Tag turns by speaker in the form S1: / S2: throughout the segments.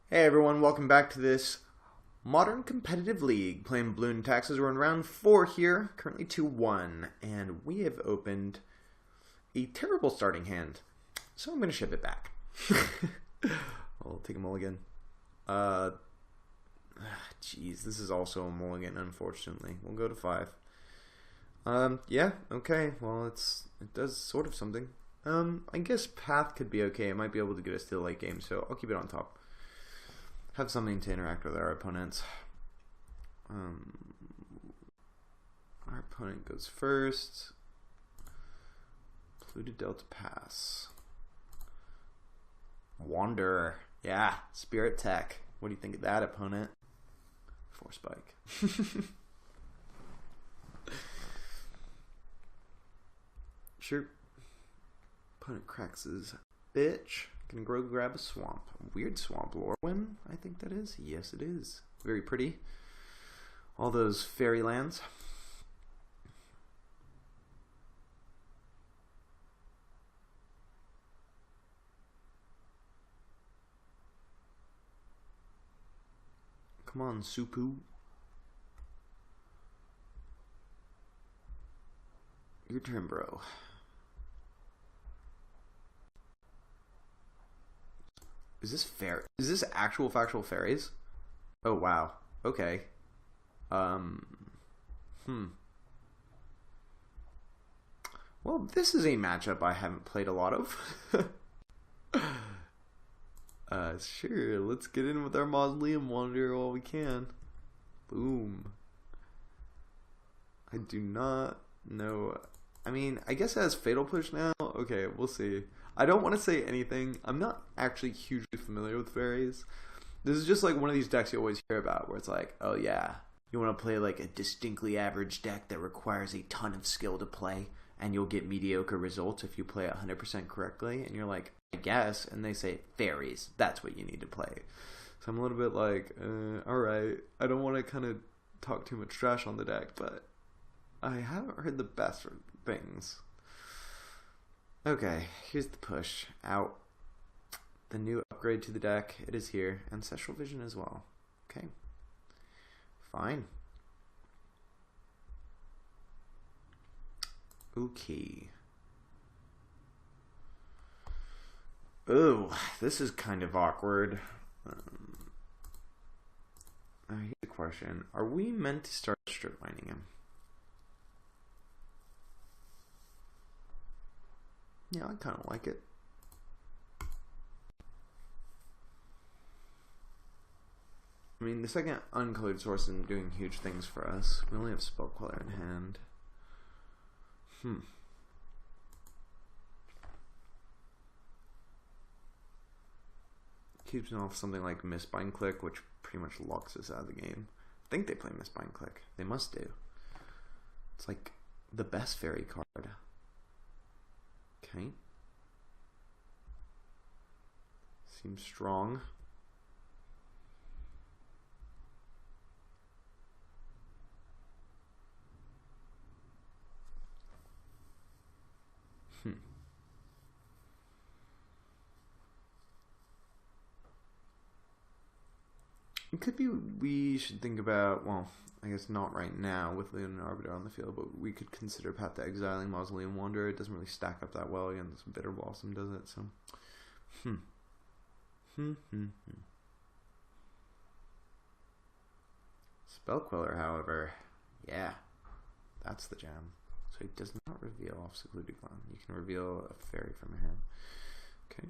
S1: Hey everyone, welcome back to this modern competitive league. Playing Balloon Taxes. We're in round 4 here, currently 2-1, and we have opened a terrible starting hand. So I'm going to ship it back. I'll take a mulligan. Jeez, this is also a mulligan, unfortunately. We'll go to 5. Yeah, okay, well, it does sort of something. I guess Path could be okay. It might be able to get us to the late game, so I'll keep it on top. Have something to interact with our opponents. Our opponent goes first. Polluted Delta Pass. Wanderer. Yeah, Spirit Tech. What do you think of that, opponent? Force Spike. Sure. Opponent cracks his bitch. Can go grab a swamp. Weird swamp. Lorwyn, I think that is. Yes, it is. Very pretty. All those fairylands. Come on, Supu. Your turn, bro. Is this fair? Is this actual factual fairies? Oh, wow. Okay. Well, this is a matchup I haven't played a lot of. Sure. Let's get in with our Mausoleum Wanderer while we can. Boom. I do not know. I mean, I guess it has Fatal Push now. Okay, we'll see. I don't want to say anything. I'm not actually hugely familiar with fairies. This is just like one of these decks you always hear about where it's like, oh yeah, you want to play like a distinctly average deck that requires a ton of skill to play and you'll get mediocre results if you play it 100% correctly. And you're like, I guess. And they say, fairies, that's what you need to play. So I'm a little bit like, alright. I don't want to kind of talk too much trash on the deck, but I haven't heard the best things. Okay, here's the push. Out. The new upgrade to the deck. It is here. Ancestral Vision as well. Okay. Fine. Okay. Ooh, this is kind of awkward. Here's a question. Are we meant to start strip mining him? Yeah, I kind of like it. I mean, the second uncolored source isn't doing huge things for us. We only have Spell Queller in hand. Keeps me off something like Mistbind Click, which pretty much locks us out of the game. I think they play Mistbind Click. They must do. It's like the best fairy card. Okay. Seems strong. It could be we should think about, well, I guess not right now with Leonin Arbiter on the field, but we could consider Path to Exiling Mausoleum Wanderer. It doesn't really stack up that well against Bitter Blossom, does it? So, Spell Queller, however, yeah, that's the jam. So he does not reveal off Secluded Glen. You can reveal a fairy from your hand. Okay.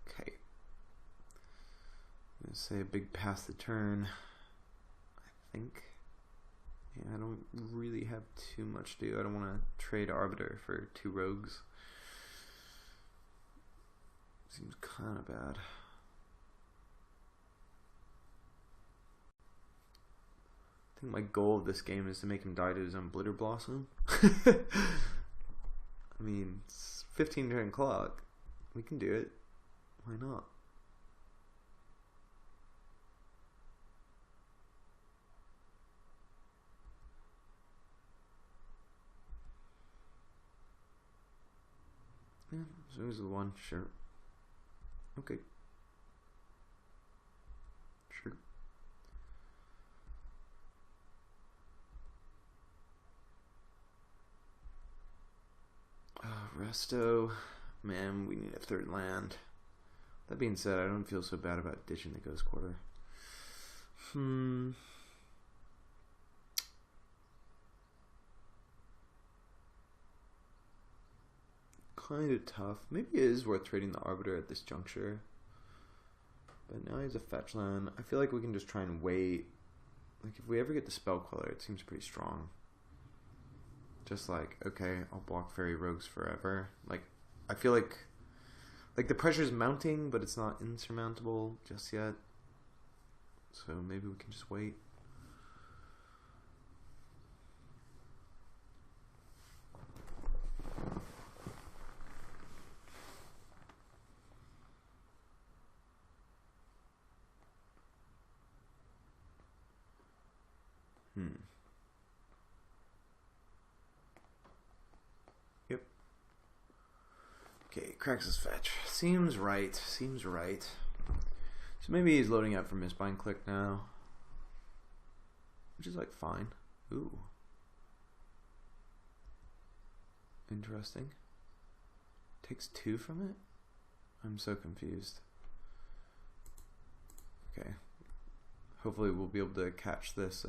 S1: Okay. I'm gonna say a big pass the turn. I think. Yeah, I don't really have too much to do. I don't want to trade Arbiter for 2 rogues. Seems kind of bad. I think my goal of this game is to make him die to his own Bitter Blossom. I mean, it's 15 turn clock. We can do it. Why not? Yeah, as long as the one, sure. Okay. Sure. Resto. Man, we need a third land. That being said, I don't feel so bad about ditching the Ghost Quarter. Kind of tough. Maybe it is worth trading the Arbiter at this juncture. But now he has a fetch land. I feel like we can just try and wait. Like, if we ever get the Spell Queller, it seems pretty strong. Just like, okay, I'll block Fairy Rogues forever. Like, I feel like the pressure's mounting, but it's not insurmountable just yet. So maybe we can just wait. Yep. Okay, cracks his fetch. Seems right. Seems right. So maybe he's loading up for Mistbind Click now. Which is like fine. Ooh. Interesting. Takes 2 from it? I'm so confused. Okay. Hopefully we'll be able to catch this.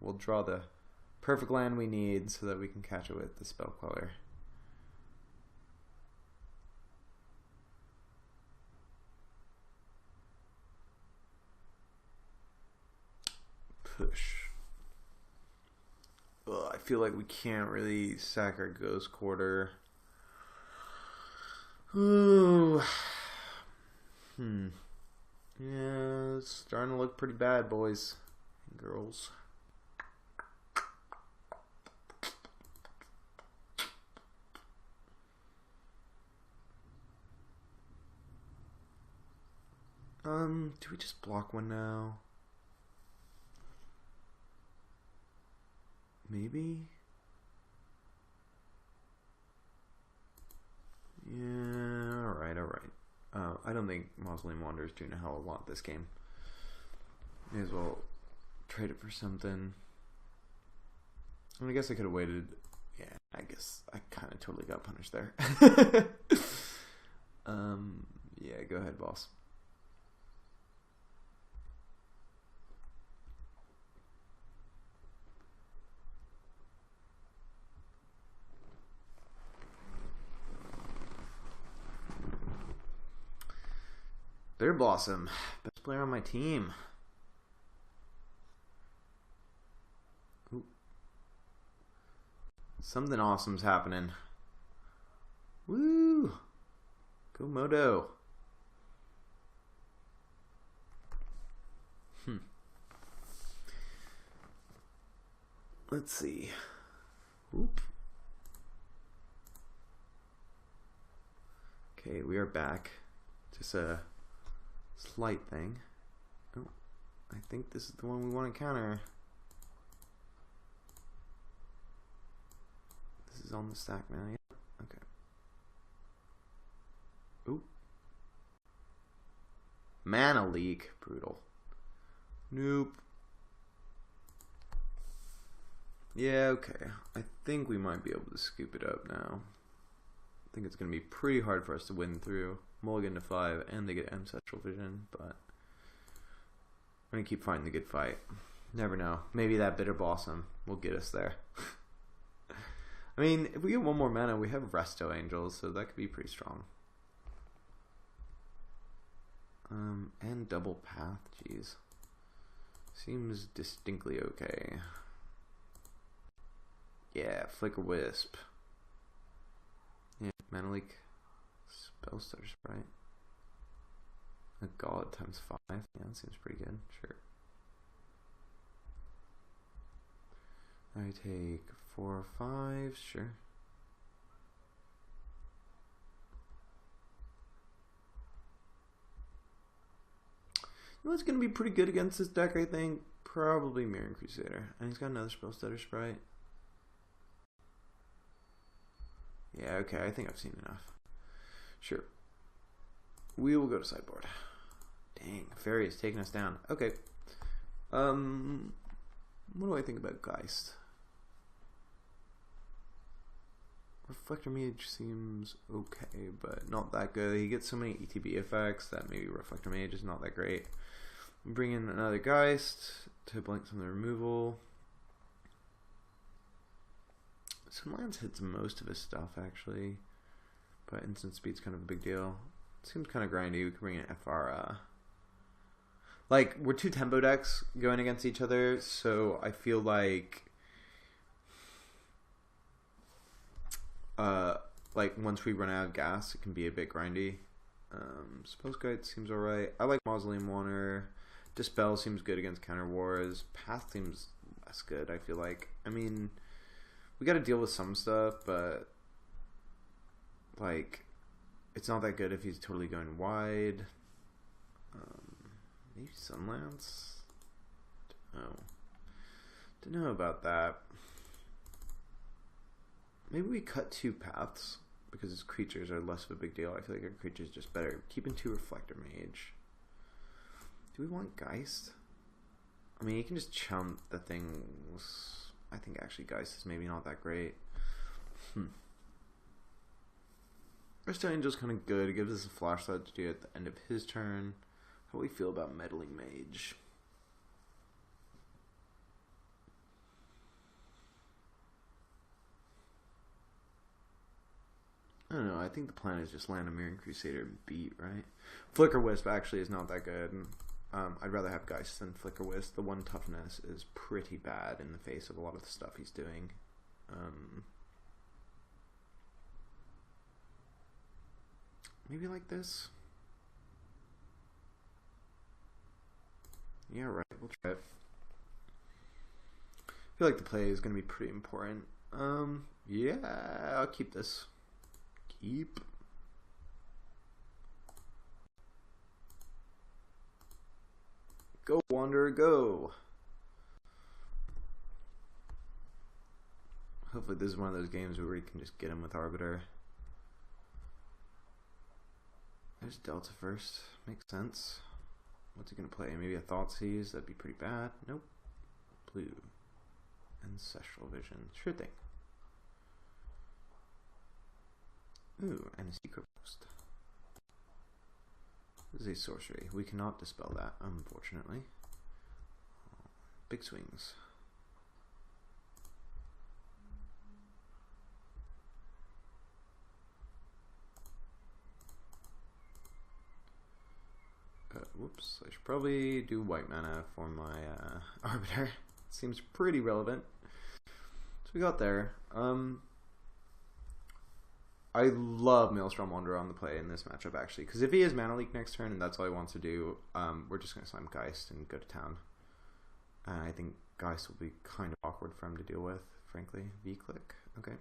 S1: We'll draw the perfect land we need so that we can catch it with the Spell Queller. Push. Ugh, I feel like we can't really sack our Ghost Quarter. Ooh. Yeah, it's starting to look pretty bad, boys and girls. Do we just block one now? Maybe? Yeah, alright. I don't think Mausoleum Wanderer is doing a hell of a lot this game. May as well trade it for something. I mean, I guess I could have waited. Yeah, I guess I kind of totally got punished there. Yeah, go ahead, boss. Bitter Blossom, best player on my team. Ooh. Something awesome's happening. Woo! Go Modo. Let's see. Oop. Okay, we are back. Just a slight thing. Oh, I think this is the one we want to counter. This is on the stack now, yeah? Okay. Ooh. Mana leak. Brutal. Nope. Yeah, okay. I think we might be able to scoop it up now. I think it's going to be pretty hard for us to win through. Mulligan to 5, and they get Ancestral Vision, but I'm going to keep fighting the good fight. Never know. Maybe that Bitter Blossom will get us there. I mean, if we get one more mana, we have Resto Angels, so that could be pretty strong. And Double Path, jeez. Seems distinctly okay. Yeah, Flicker Wisp. Yeah, Mana Leak. Spellstutter Sprite. A Gauntlet times 5. Yeah, that seems pretty good. Sure. I take 4 or 5. Sure. You know what's going to be pretty good against this deck, I think? Probably Mirroring Crusader. And he's got another Spell Stutter Sprite. Yeah, okay, I think I've seen enough. Sure. We will go to sideboard. Dang, Fairy is taking us down. Okay. What do I think about Geist? Reflector Mage seems okay, but not that good. He gets so many ETB effects that maybe Reflector Mage is not that great. Bring in another Geist to blank some of the removal. Sunlands hits most of his stuff, actually. But instant speed's kind of a big deal. Seems kind of grindy. We can bring in FR. Like, we're two tempo decks going against each other, so I feel like once we run out of gas, it can be a bit grindy. Suppose Guide seems alright. I like Mausoleum Wanderer. Dispel seems good against Counter Wars. Path seems less good, I feel like. I mean, we gotta deal with some stuff, but like, it's not that good if he's totally going wide. Maybe Sunlance? Don't know about that. Maybe we cut 2 paths because his creatures are less of a big deal. I feel like our creatures are just better. Keeping 2 Reflector Mage. Do we want Geist? I mean, you can just chump the things. I think actually Geist is maybe not that great. First Angel's kind of good. It gives us a flashlight to do at the end of his turn. How do we feel about Meddling Mage? I don't know. I think the plan is just land a Mirroring Crusader and beat, right? Flicker Wisp actually is not that good. I'd rather have Geist than Flicker Wisp. The 1 toughness is pretty bad in the face of a lot of the stuff he's doing. Maybe like this? Yeah, right. We'll try it. I feel like the play is going to be pretty important. Yeah, I'll keep this. Keep. Go, Wanderer, go. Hopefully this is one of those games where we can just get him with Arbiter. There's Delta first. Makes sense. What's he going to play? Maybe a Thoughtseize? That'd be pretty bad. Nope. Blue. Ancestral Vision. Sure thing. Ooh, and a Secret Post. This is a sorcery. We cannot dispel that, unfortunately. Big swings. Whoops, I should probably do white mana for my Arbiter. Seems pretty relevant. So we got there. I love Maelstrom Wanderer on the play in this matchup, actually. Because if he has Mana Leak next turn and that's all he wants to do, we're just going to slam Geist and go to town. And I think Geist will be kind of awkward for him to deal with, frankly. V-click. Okay.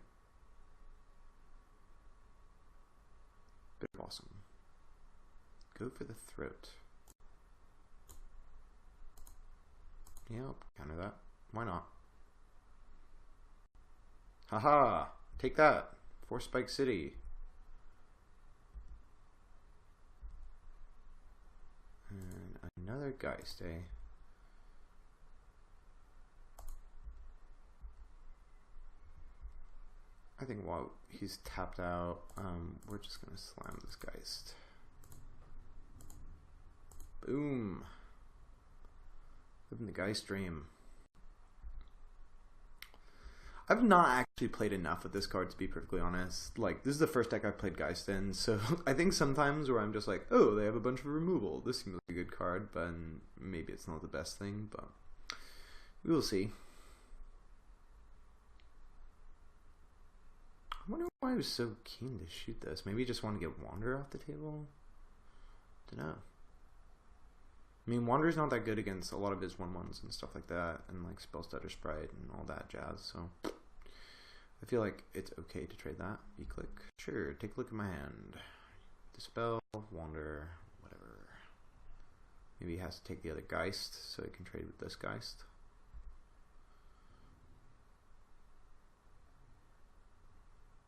S1: Bit awesome. Go for the throat. Yeah, I'll counter that. Why not? Haha! Take that! For Spike City. And another Geist, eh? I think while he's tapped out, we're just gonna slam this Geist. Boom! Living the Geist dream. I've not actually played enough with this card, to be perfectly honest. Like, this is the first deck I've played Geist in, so I think sometimes where I'm just like, oh, they have a bunch of removal. This seems like a good card, but maybe it's not the best thing, but we will see. I wonder why I was so keen to shoot this. Maybe he just wanted to get Wanderer off the table? Dunno. I mean, Wanderer's not that good against a lot of his 1/1s and stuff like that, and like Spell Stutter Sprite and all that jazz, so I feel like it's okay to trade that. V-click. Sure, take a look at my hand. Dispel, Wanderer, whatever. Maybe he has to take the other Geist so he can trade with this Geist.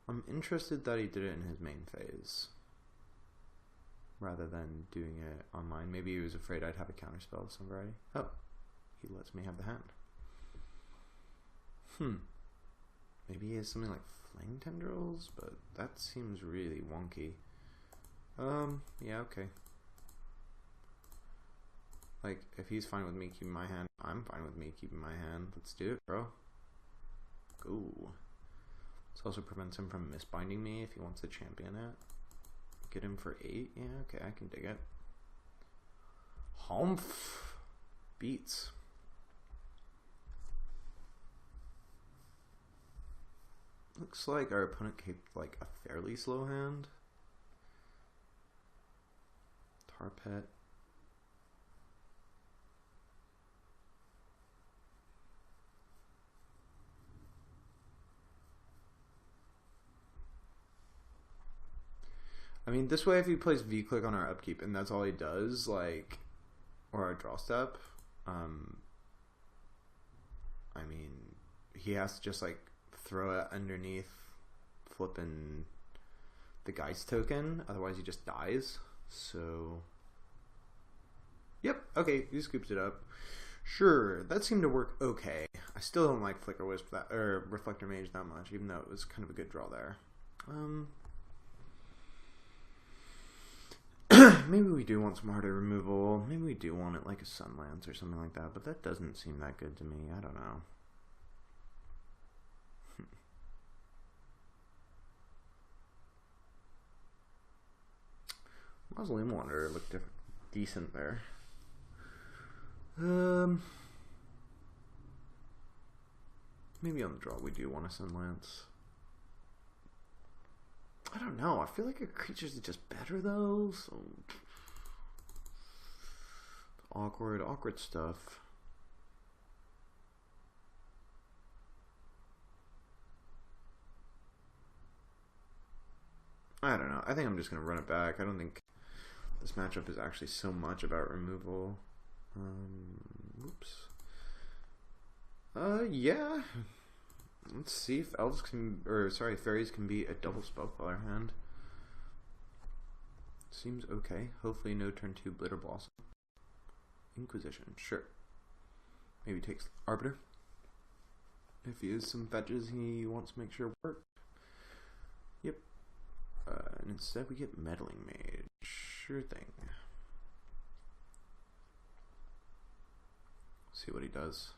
S1: I'm interested that he did it in his main phase rather than doing it on mine. Maybe he was afraid I'd have a counterspell of some variety. Oh, he lets me have the hand. Maybe he has something like Flame Tendrils, but that seems really wonky. Yeah, okay. Like, if he's fine with me keeping my hand, I'm fine with me keeping my hand. Let's do it, bro. Go. This also prevents him from misbinding me if he wants to champion it. Get him for 8. Yeah, okay, I can dig it. Humph. Beats. Looks like our opponent kept like a fairly slow hand. Tarpet. I mean, this way if he plays V-click on our upkeep and that's all he does, like, or our draw step, I mean, he has to just, like, throw it underneath flipping the Geist token, otherwise he just dies, so... Yep, okay, he scoops it up. Sure, that seemed to work okay. I still don't like Flicker Wisp that, or Reflector Mage that much, even though it was kind of a good draw there. Maybe we do want some harder removal. Maybe we do want it like a Sunlance or something like that, but that doesn't seem that good to me. I don't know. Mausoleum Wanderer looked decent there. Maybe on the draw we do want a Sunlance. I don't know. I feel like a creature's just better though. So awkward stuff. I don't know. I think I'm just gonna run it back. I don't think this matchup is actually so much about removal. Oops. Yeah. Let's see if elves can, or sorry, fairies can be a double Spellcaller hand. Seems okay. Hopefully no turn 2 Blitter Blossom. Inquisition, sure. Maybe takes Arbiter. If he has some fetches he wants to make sure work. Yep. And instead we get Meddling Mage. Sure thing. See what he does.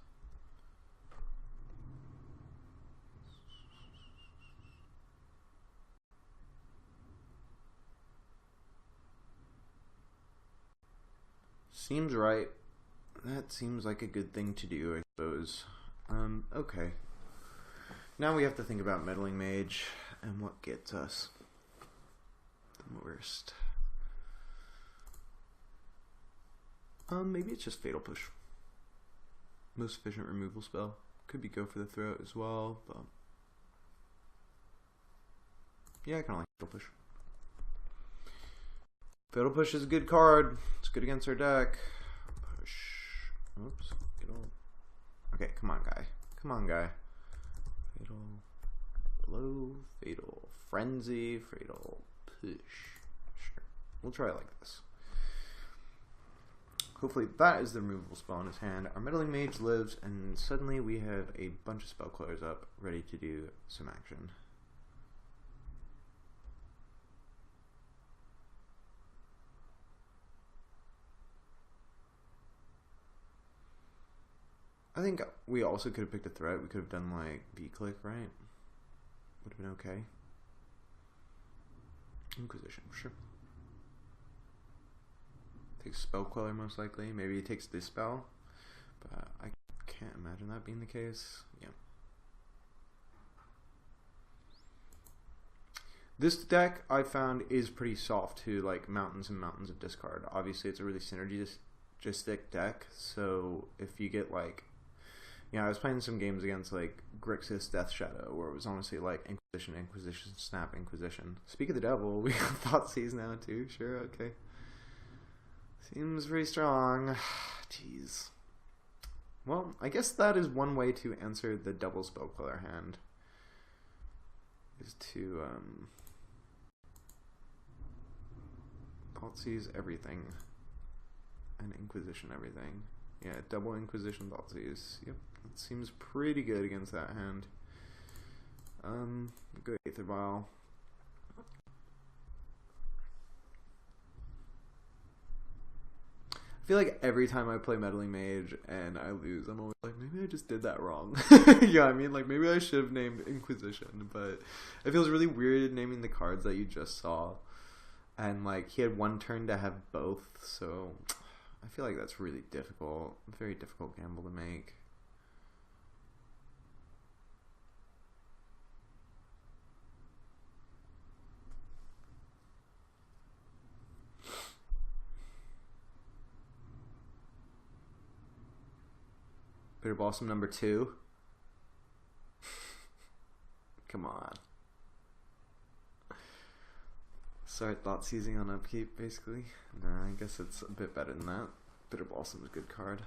S1: Seems right. That seems like a good thing to do, I suppose. Okay. Now we have to think about Meddling Mage and what gets us the worst. Maybe it's just Fatal Push. Most efficient removal spell. Could be Go for the Throat as well, but... yeah, I kinda like Fatal Push. Fatal Push is a good card. It's good against our deck. Push. Oops. Fatal. Okay, come on, guy. Come on, guy. Fatal. Blow. Fatal. Frenzy. Fatal. Push. Sure. We'll try it like this. Hopefully that is the removable spell in his hand. Our Meddling Mage lives, and suddenly we have a bunch of Spellcallers up, ready to do some action. I think we also could have picked a threat. We could have done like V-click, right? Would have been okay. Inquisition, sure. Takes Spellqueller most likely. Maybe he takes this spell, but I can't imagine that being the case. Yeah. This deck I found is pretty soft to like mountains and mountains of discard. Obviously, it's a really synergistic deck. So if you get like, yeah, I was playing some games against like Grixis Death Shadow, where it was honestly like Inquisition, Inquisition, Snap, Inquisition. Speak of the devil, we got Thoughtseize now too. Sure, okay. Seems very strong. Jeez. Well, I guess that is one way to answer the double spell color hand. Is to Thoughtseize everything. And Inquisition everything. Yeah, double Inquisition Thoughtseize. Yep, that seems pretty good against that hand. Good Aether Vial. I feel like every time I play Meddling Mage and I lose, I'm always like, maybe I just did that wrong. Yeah, I mean, like, maybe I should have named Inquisition, but it feels really weird naming the cards that you just saw. And, like, he had one turn to have both, so I feel like that's really difficult. A very difficult gamble to make. Bitter Blossom number 2. Come on. Start Thoughtseizing on upkeep, basically. Nah, I guess it's a bit better than that. Bitter Blossom is a good card.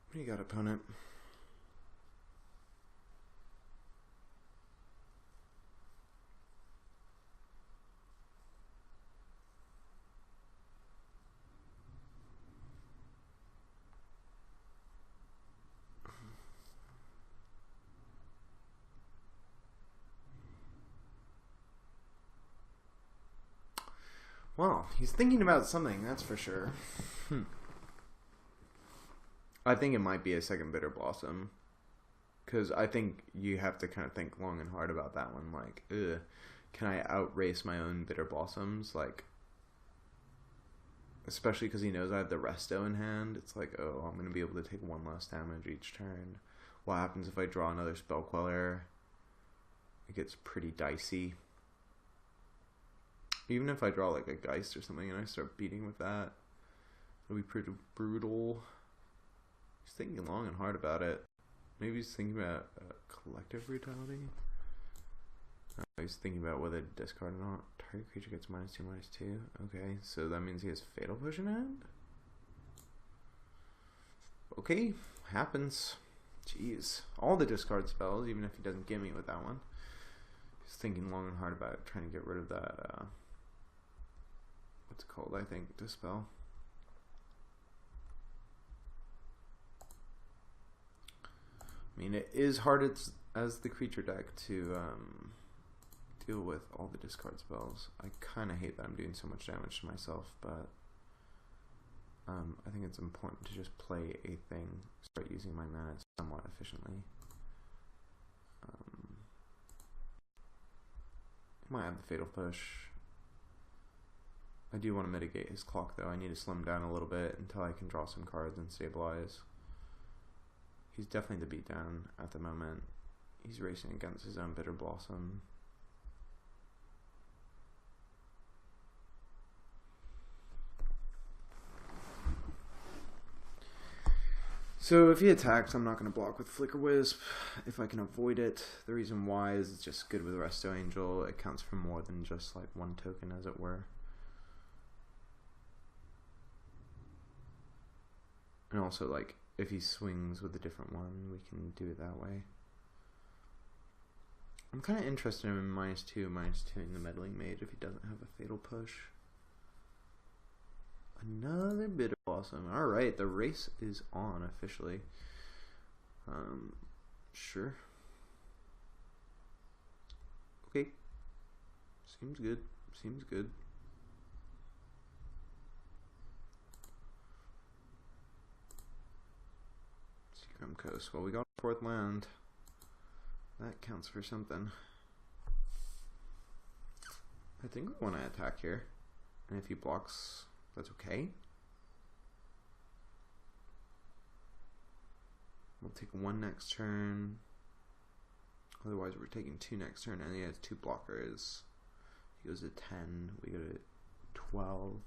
S1: What do you got, opponent? Well, he's thinking about something, that's for sure. I think it might be a second Bitter Blossom. Because I think you have to kind of think long and hard about that one. Like, can I outrace my own Bitter Blossoms? Like, especially because he knows I have the Resto in hand. It's like, oh, I'm going to be able to take one less damage each turn. What happens if I draw another Spell Queller? It gets pretty dicey. Even if I draw like a Geist or something and I start beating with that, it'll be pretty brutal. He's thinking long and hard about it. Maybe he's thinking about collective brutality. He's thinking about whether to discard or not. Target creature gets -2/-2. Okay, so that means he has Fatal Push in hand? Okay, happens. Jeez. All the discard spells, even if he doesn't give me with that one. He's thinking long and hard about trying to get rid of that, what's it called, I think, Dispel. I mean, it is hard as the creature deck to deal with all the discard spells. I kind of hate that I'm doing so much damage to myself, but I think it's important to just play a thing, start using my mana somewhat efficiently. I might have the Fatal Push. I do want to mitigate his clock, though. I need to slim down a little bit until I can draw some cards and stabilize. He's definitely the beatdown at the moment. He's racing against his own Bitter Blossom. So if he attacks, I'm not going to block with Flicker Wisp if I can avoid it. The reason why is it's just good with Resto Angel. It counts for more than just like one token, as it were. And also, like, if he swings with a different one, we can do it that way. I'm kind of interested in -2/-2 in the Meddling Mage if he doesn't have a Fatal Push. Another Bitter Blossom. Alright, the race is on officially. Sure. Okay. Seems good. Seems good. Seacrum Coast. Well, we got 4th land. That counts for something. I think we want to attack here. And if he blocks, that's okay. We'll take 1 next turn. Otherwise, we're taking 2 next turn, and he has 2 blockers. He goes to 10. We go to 12.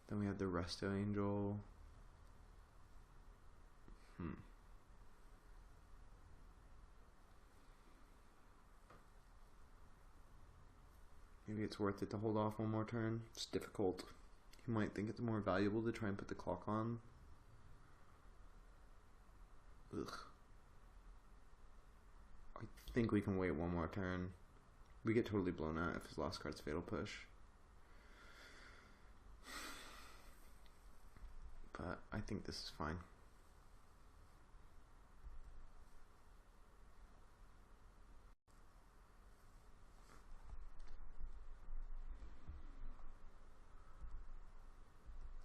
S1: Then we have the Resto Angel. Maybe it's worth it to hold off one more turn. It's difficult. You might think it's more valuable to try and put the clock on. Ugh. I think we can wait one more turn. We get totally blown out if his last card's Fatal Push. But I think this is fine.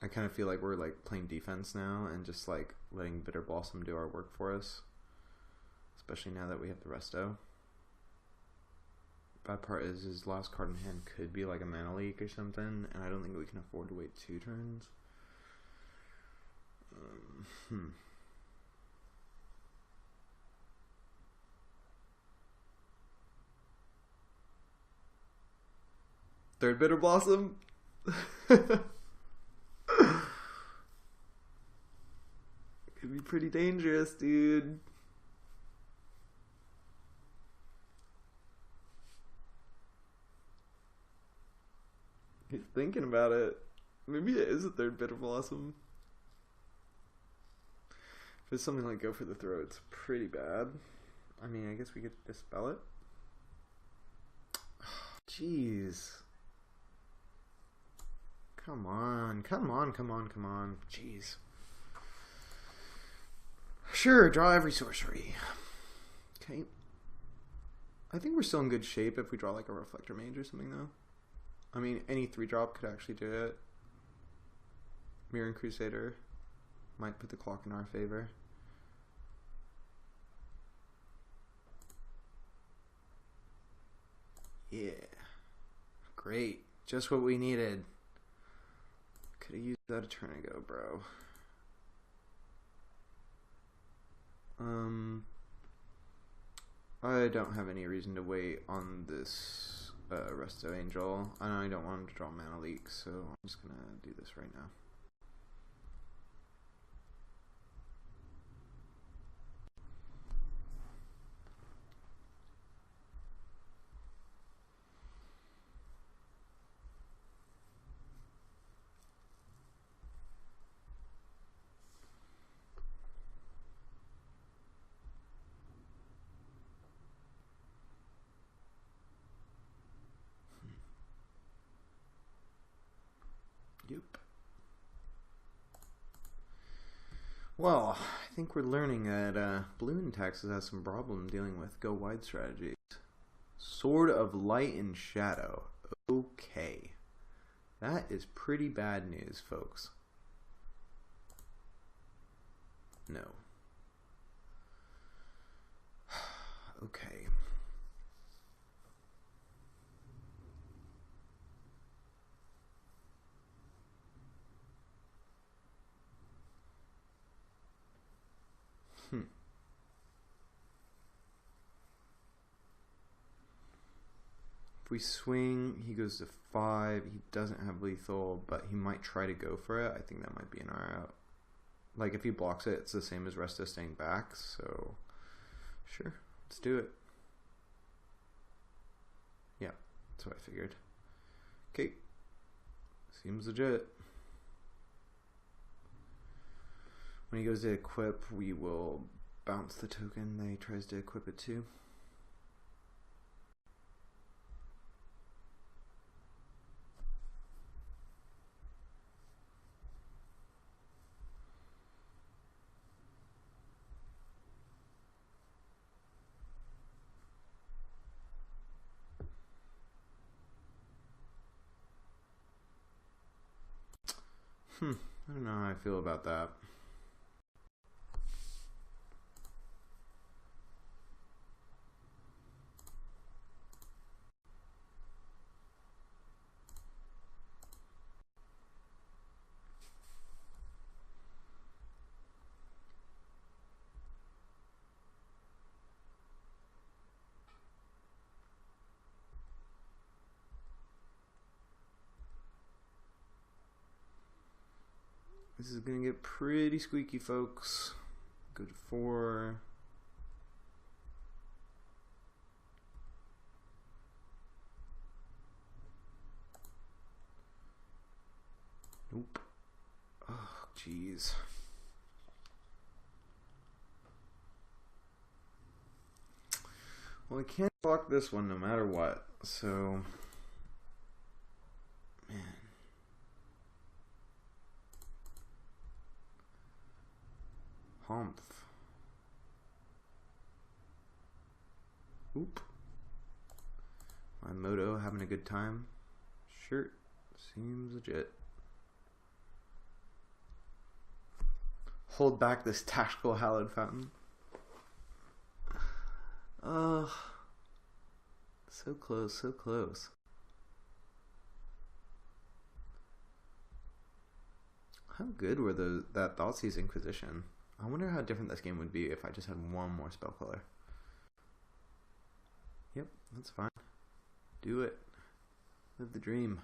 S1: I kind of feel like we're like playing defense now and just like letting Bitter Blossom do our work for us. Especially now that we have the resto. Bad part is his last card in hand could be like a mana leak or something, and I don't think we can afford to wait 2 turns. Third Bitter Blossom? Could be pretty dangerous, dude. He's thinking about it. Maybe it is a third Bitter Blossom. If it's something like Go for the Throat, it's pretty bad. I mean, I guess we could dispel it. Jeez. Come on, come on, come on, come on. Jeez. Sure, draw every sorcery. Okay. I think we're still in good shape if we draw like a Reflector Mage or something, though. I mean, any 3-drop could actually do it. Mirroring Crusader might put the clock in our favor. Yeah. Great. Just what we needed. Could have used that a turn ago, bro. I don't have any reason to wait on this Resto Angel. I don't want him to draw Mana Leak, so I'm just gonna do this right now. Yep. Well, I think we're learning that Balloon Taxes has some problem dealing with go wide strategies. Sword of Light and Shadow. Okay. That is pretty bad news, folks. No. Okay. If we swing, he goes to 5. He doesn't have lethal, but he might try to go for it. I think that might be an R out. Like, if he blocks it, it's the same as Resto staying back, so sure, let's do it. Yeah, that's what I figured. Okay, seems legit. When he goes to equip, we will bounce the token that he tries to equip it to. I don't know how I feel about that. This is going to get pretty squeaky, folks. Go to 4. Nope. Oh, jeez. Well, I can't block this one no matter what, so... Man. Humph. Oop. My moto having a good time. Shirt seems legit. Hold back this tactical hallowed fountain. So close, so close. How good were that Thoughtseize Inquisition? I wonder how different this game would be if I just had one more spell color. Yep, that's fine. Do it. Live the dream.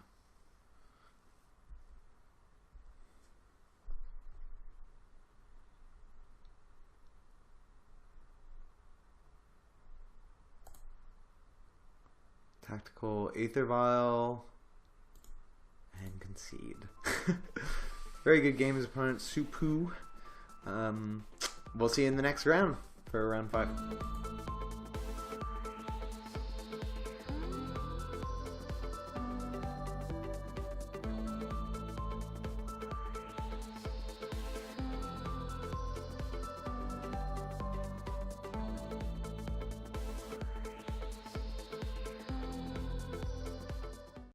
S1: Tactical Aether Vial and concede. Very good game as opponent, Supu. We'll see you in the next round for round 5.